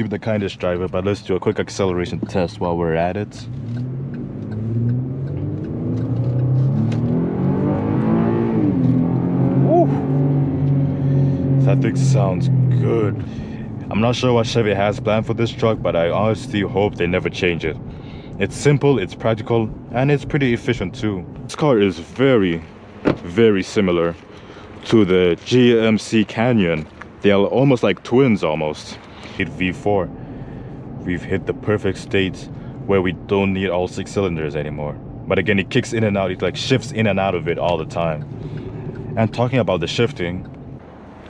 to be the kindest driver, but let's do a quick acceleration test while we're at it. Woo! That thing sounds good. I'm not sure what Chevy has planned for this truck, but I honestly hope they never change it. It's simple, it's practical, and it's pretty efficient too. This car is very, very similar to the GMC Canyon. They are almost like twins almost. V4, we've hit the perfect state where we don't need all 6 cylinders anymore. But again, it kicks in and out, it like shifts in and out of it all the time. And talking about the shifting,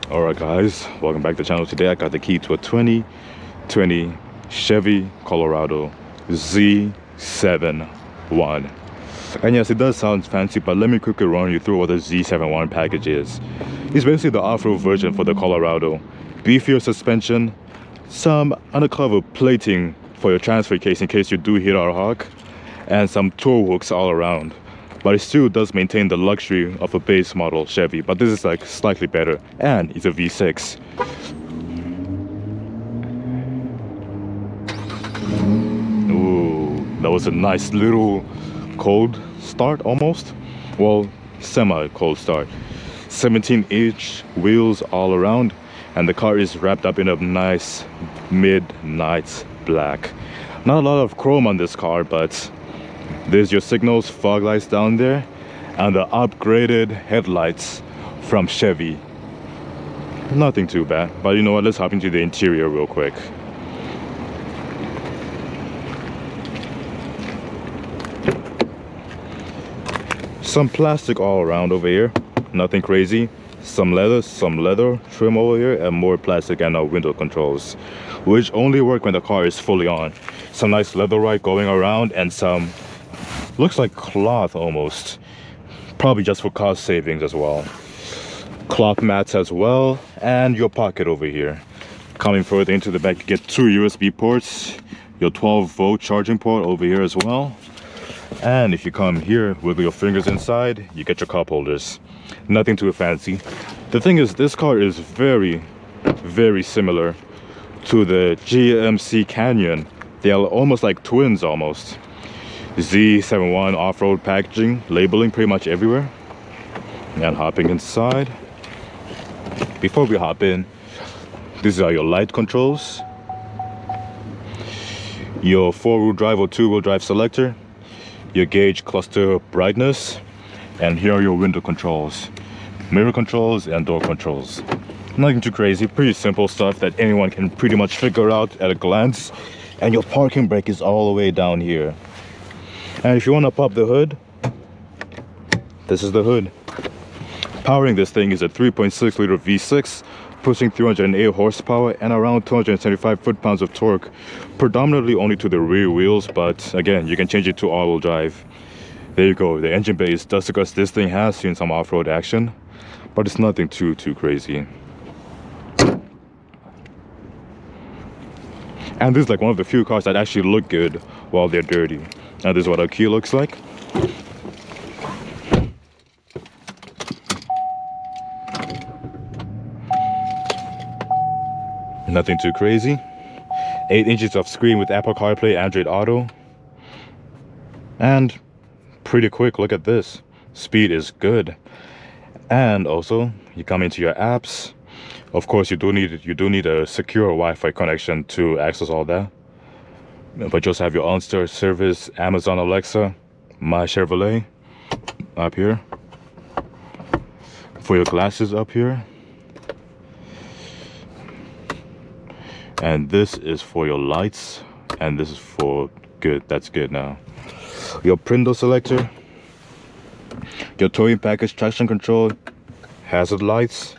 alright guys, welcome back to the channel. Today I got the key to a 2020 Chevy Colorado Z71. And yes, it does sound fancy, but let me quickly run you through what the Z71 package is. It's basically the off-road version for the Colorado. Beefier suspension, some undercover plating for your transfer case in case you do hit our hawk, and some tow hooks all around. But it still does maintain the luxury of a base model Chevy, but this is like slightly better, and it's a V6. Ooh, that was a nice little cold start almost. Well, semi-cold start. 17-inch wheels all around, and the car is wrapped up in a nice midnight black. Not a lot of chrome on this car, but there's your signals, fog lights down there, and the upgraded headlights from Chevy. Nothing too bad, but you know what, let's hop into the interior real quick. Some plastic all around over here, nothing crazy. Some leather trim over here, and more plastic and window controls, which only work when the car is fully on. Some nice leather ride going around, and some looks like cloth almost, probably just for cost savings as well. Cloth mats as well, and your pocket over here. Coming further into the back, you get 2 USB ports, your 12-volt charging port over here as well. And if you come here, wiggle your fingers inside, you get your cup holders. Nothing too fancy. The thing is, this car is very, very similar to the GMC Canyon. They are almost like twins almost. Z71 off-road packaging, labeling pretty much everywhere. And hopping inside. Before we hop in, these are your light controls, your 4-wheel drive or 2-wheel drive selector, your gauge cluster brightness, and here are your window controls, mirror controls, and door controls. Nothing too crazy, pretty simple stuff that anyone can pretty much figure out at a glance. And your parking brake is all the way down here. And if you want to pop the hood, this is the hood. Powering this thing is a 3.6 liter V6, pushing 308 horsepower and around 275 foot-pounds of torque, predominantly only to the rear wheels, but again, you can change it to all-wheel drive. There you go, the engine bay is dusty because this thing has seen some off-road action, but it's nothing too crazy. And this is like one of the few cars that actually look good while they're dirty. And this is what our key looks like. Nothing too crazy. 8 inches of screen with Apple CarPlay, Android Auto. And pretty quick, look at this. Speed is good. And also, you come into your apps. Of course, you do need a secure Wi-Fi connection to access all that. But you also have your OnStar service, Amazon Alexa, My Chevrolet up here. For your glasses up here. And this is for your lights, and this is for good. That's good now. Your Prindle selector, your towing package, traction control, hazard lights,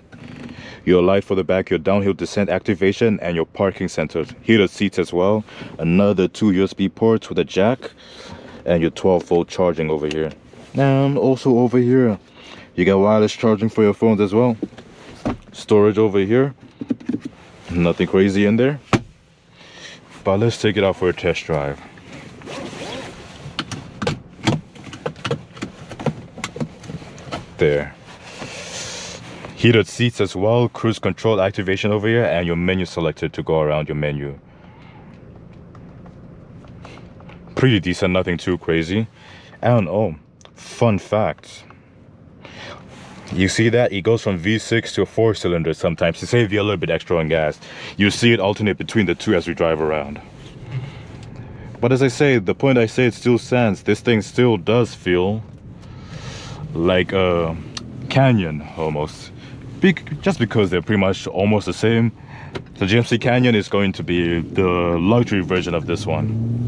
your light for the back, your downhill descent activation, and your parking sensors. Heated seats as well. Another 2 USB ports with a jack, and your 12-volt charging over here. And also over here, you got wireless charging for your phones as well. Storage over here. Nothing crazy in there, but let's take it out for a test drive. There. Heated seats as well, cruise control activation over here, and your menu selector to go around your menu. pretty decent, nothing too crazy. And oh, fun fact. You see that? It goes from V6 to a 4-cylinder sometimes to save you a little bit extra on gas. You see it alternate between the two as we drive around. But as I say, the point I say it still stands. This thing still does feel like a Canyon almost. Just because they're pretty much almost the same. The GMC Canyon is going to be the luxury version of this one.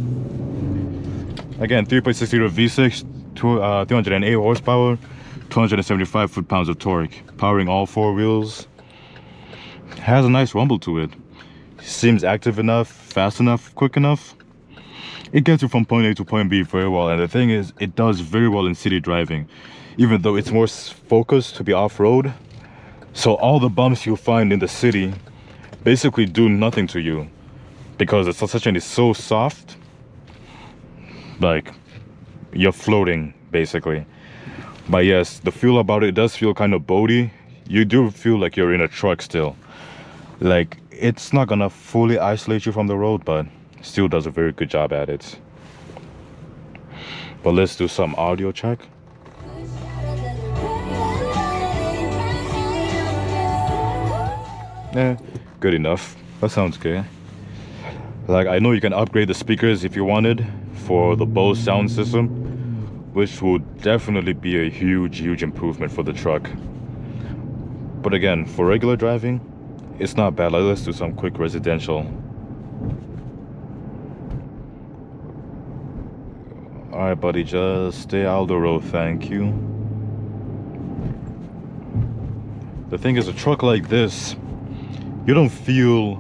Again, 3.6 liter V6, 308 horsepower, 275 foot-pounds of torque, powering all four wheels. Has a nice rumble to it. Seems active enough, fast enough, quick enough. It gets you from point A to point B very well, and the thing is, it does very well in city driving, even though it's more focused to be off-road. So all the bumps you find in the city basically do nothing to you, because the suspension is so soft, like you're floating basically. But yes, the feel about it does feel kind of boaty. You do feel like you're in a truck still. Like, it's not gonna fully isolate you from the road, but still does a very good job at it. But let's do some audio check. Yeah, good enough. That sounds good. Like, I know you can upgrade the speakers if you wanted for the Bose sound system, which would definitely be a huge improvement for the truck. But again, for regular driving, it's not bad. Like, let's do some quick residential. Alright buddy, just stay out of the road, thank you. The thing is, a truck like this, you don't feel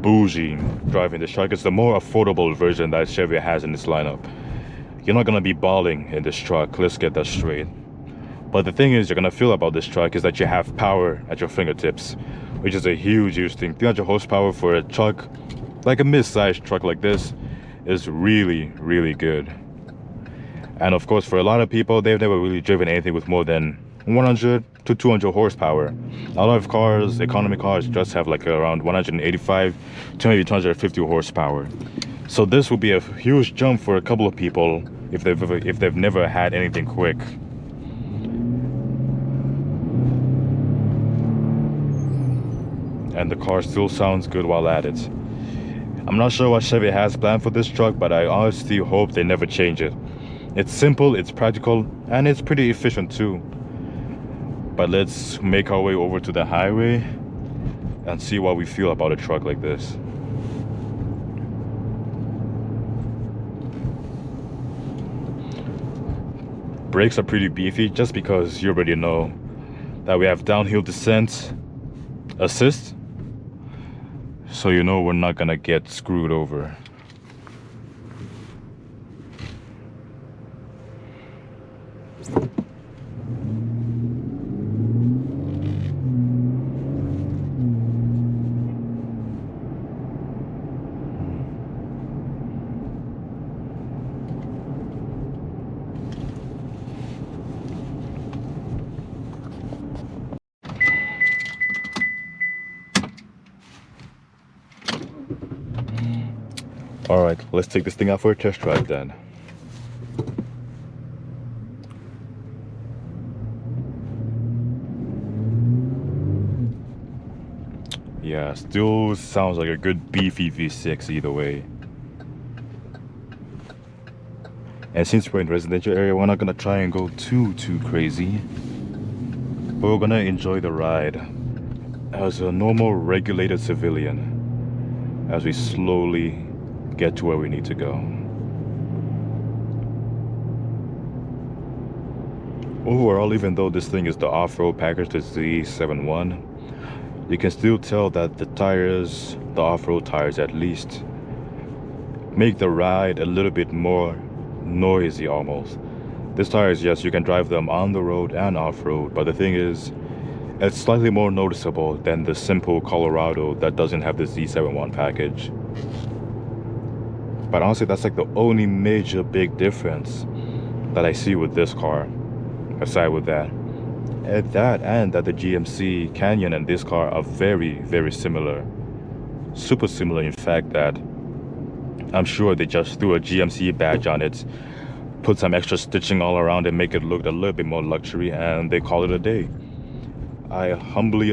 bougie driving this truck. It's the more affordable version that Chevy has in its lineup. You're not gonna be balling in this truck, let's get that straight. But the thing is, you're gonna feel about this truck is that you have power at your fingertips, which is a huge thing. 300 horsepower for a truck, like a mid-sized truck like this, is really good. And of course, for a lot of people, they've never really driven anything with more than 100 to 200 horsepower. A lot of cars, economy cars, just have like around 185 to maybe 250 horsepower. So this will be a huge jump for a couple of people if they've never had anything quick. And the car still sounds good while at it. I'm not sure what Chevy has planned for this truck, but I honestly hope they never change it. It's simple, it's practical, and it's pretty efficient too. But let's make our way over to the highway and see what we feel about a truck like this. Brakes are pretty beefy, just because you already know that we have downhill descent assist, so you know we're not gonna get screwed over. Alright, let's take this thing out for a test drive then. Yeah, still sounds like a good beefy V6 either way. And since we're in residential area, we're not gonna try and go too crazy, but we're gonna enjoy the ride as a normal regulated civilian as we slowly get to where we need to go. Overall, even though this thing is the off-road package to Z71, you can still tell that the tires, the off-road tires at least, make the ride a little bit more noisy almost. These tires, yes, you can drive them on the road and off-road, but the thing is, it's slightly more noticeable than the simple Colorado that doesn't have the Z71 package. But honestly, that's like the only major big difference that I see with this car. Aside with that, and that the GMC Canyon and this car are very similar. Super similar, in fact, that I'm sure they just threw a GMC badge on it, put some extra stitching all around it, make it look a little bit more luxury, and they call it a day. I humbly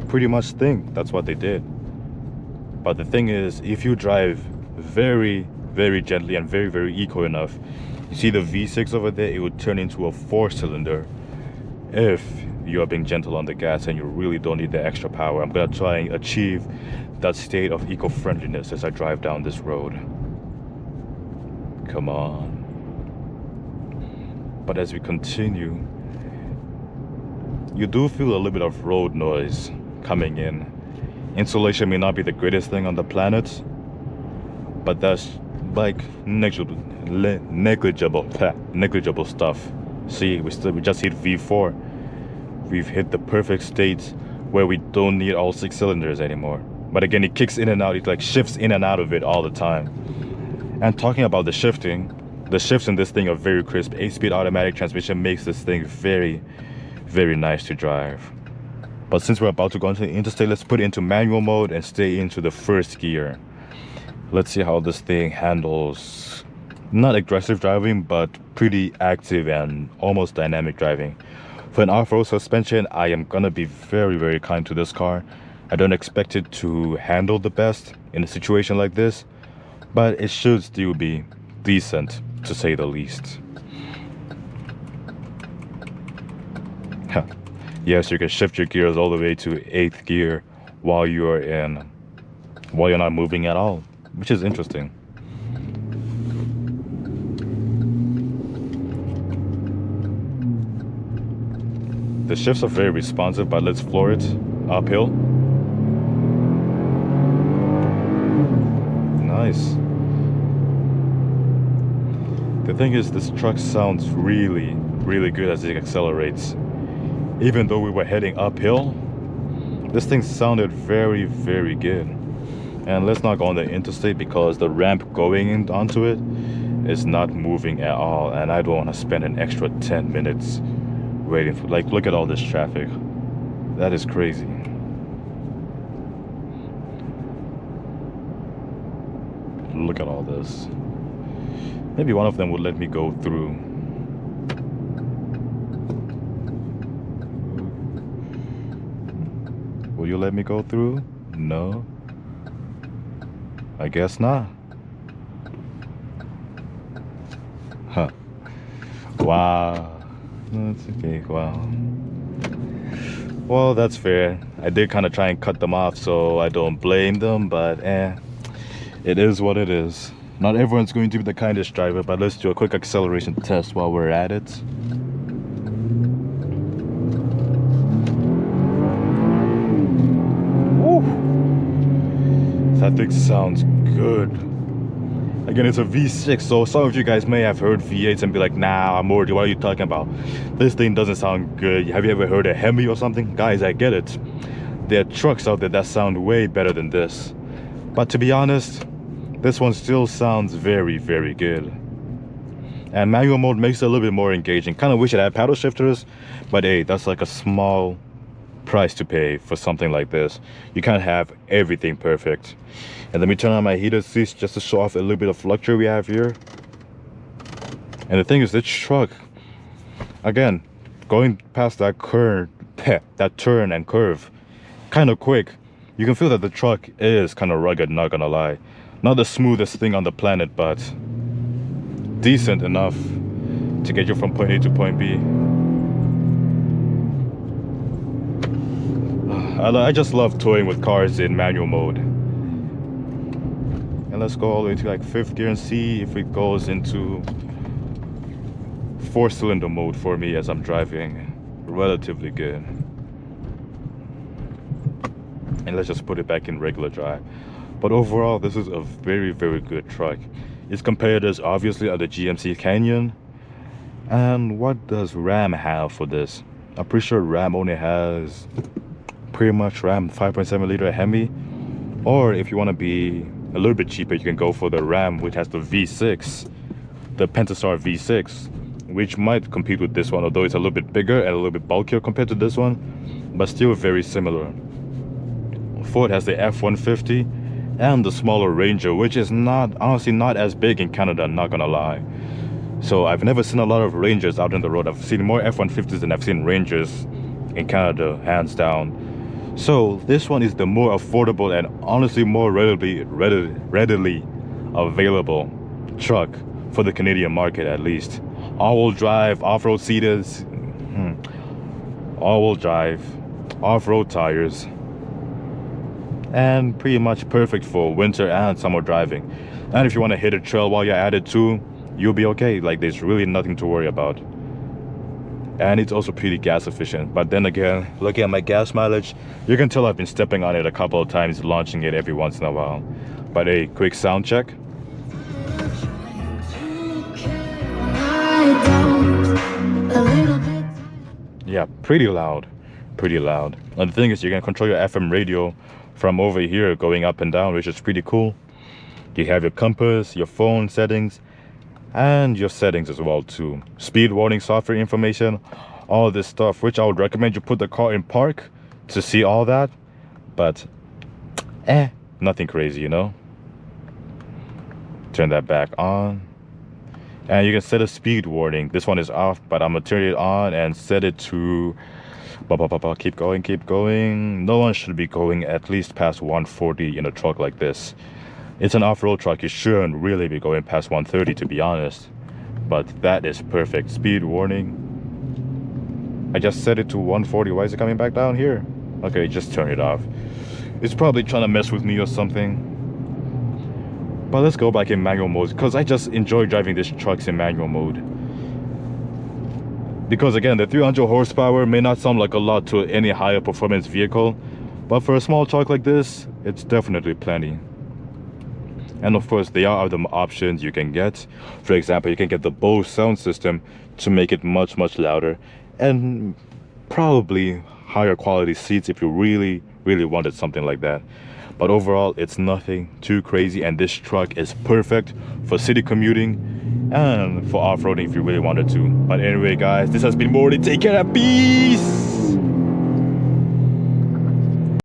pretty much think that's what they did. But the thing is, if you drive very, very gently and very, very eco enough, you see the V6 over there, it would turn into a 4-cylinder if you are being gentle on the gas and you really don't need the extra power. I'm gonna try and achieve that state of eco-friendliness as I drive down this road. Come on. But as we continue, you do feel a little bit of road noise coming in. Insulation may not be the greatest thing on the planet, but that's like negligible stuff. See, we just hit V4. We've hit the perfect state where we don't need all 6 cylinders anymore. But again, it kicks in and out. It like shifts in and out of it all the time. And talking about the shifting, the shifts in this thing are very crisp. 8-speed automatic transmission makes this thing very, very nice to drive. But since we're about to go into the interstate, let's put it into manual mode and stay into the first gear. Let's see how this thing handles not aggressive driving, but pretty active and almost dynamic driving. For an off-road suspension, I am gonna be very, very kind to this car. I don't expect it to handle the best in a situation like this, but it should still be decent, to say the least. Yes, you can shift your gears all the way to 8th gear while you're not moving at all, which is interesting. The shifts are very responsive, but let's floor it uphill. Nice. The thing is, this truck sounds really, really good as it accelerates. Even though we were heading uphill, this thing sounded very, very good. And let's not go on the interstate because the ramp going onto it is not moving at all, and I don't want to spend an extra 10 minutes waiting for, like, look at all this traffic. That is crazy. Look at all this. Maybe one of them would let me go through. Will you let me go through? No. I guess not. Huh. Wow. That's okay. Wow. Well, that's fair. I did kind of try and cut them off, so I don't blame them, but it is what it is. Not everyone's going to be the kindest driver, but let's do a quick acceleration test while we're at it. Woo! That thing sounds good. Again, it's a V6, so some of you guys may have heard V8s and be like, nah, Morty, what are you talking about? This thing doesn't sound good. Have you ever heard a Hemi or something? Guys, I get it. There are trucks out there that sound way better than this. But to be honest, this one still sounds very, very good. And manual mode makes it a little bit more engaging. Kind of wish it had paddle shifters, but hey, that's like a small price to pay for something like this. You can't have everything perfect. And let me turn on my heated seats just to show off a little bit of luxury we have here. And the thing is, this truck, again, going past that curve, that turn and curve, kind of quick, you can feel that the truck is kind of rugged, not gonna lie. Not the smoothest thing on the planet, but decent enough to get you from point A to point B. I just love towing with cars in manual mode. And let's go all the way to like 5th gear and see if it goes into 4-cylinder mode for me as I'm driving. Relatively good. And let's just put it back in regular drive. But overall, this is a very, very good truck. Its competitors obviously are the GMC Canyon. And what does Ram have for this? I'm pretty sure Ram only has pretty much Ram 5.7 liter Hemi. Or if you want to be a little bit cheaper, you can go for the Ram, which has the V6, the Pentastar V6, which might compete with this one, although it's a little bit bigger and a little bit bulkier compared to this one, but still very similar. Ford has the F-150, and the smaller Ranger, which is honestly not as big in Canada, not gonna lie. So I've never seen a lot of Rangers out on the road. I've seen more F-150s than I've seen Rangers in Canada, hands down. So this one is the more affordable and honestly more readily available truck for the Canadian market, at least. All-wheel drive, off-road seaters, all-wheel drive, off-road tires, and pretty much perfect for winter and summer driving. And if you want to hit a trail while you're at it too, you'll be okay. Like, there's really nothing to worry about. And it's also pretty gas efficient. But then again, looking at my gas mileage, you can tell I've been stepping on it a couple of times, launching it every once in a while. But a quick sound check. Yeah, pretty loud. And the thing is, you can control your FM radio from over here, going up and down, which is pretty cool. You have your compass, your phone settings, and your settings as well too. Speed warning, software information, all this stuff, which I would recommend you put the car in park to see all that. But nothing crazy, you know. Turn that back on, and you can set a speed warning. This one is off, but I'm gonna turn it on and set it to keep going. No one should be going at least past 140 in a truck like this. It's an off-road truck. You shouldn't really be going past 130, to be honest. But that is perfect. Speed warning. I just set it to 140. Why is it coming back down here? Okay, just turn it off. It's probably trying to mess with me or something. But let's go back in manual mode, because I just enjoy driving these trucks in manual mode. Because again, the 300 horsepower may not sound like a lot to any higher performance vehicle, but for a small truck like this, it's definitely plenty. And of course, there are other options you can get. For example, you can get the Bose sound system to make it much louder, and probably higher quality seats if you really wanted something like that. But overall, it's nothing too crazy, and this truck is perfect for city commuting and for off-roading if you really wanted to. But anyway guys, this has been Morty. Take care and peace.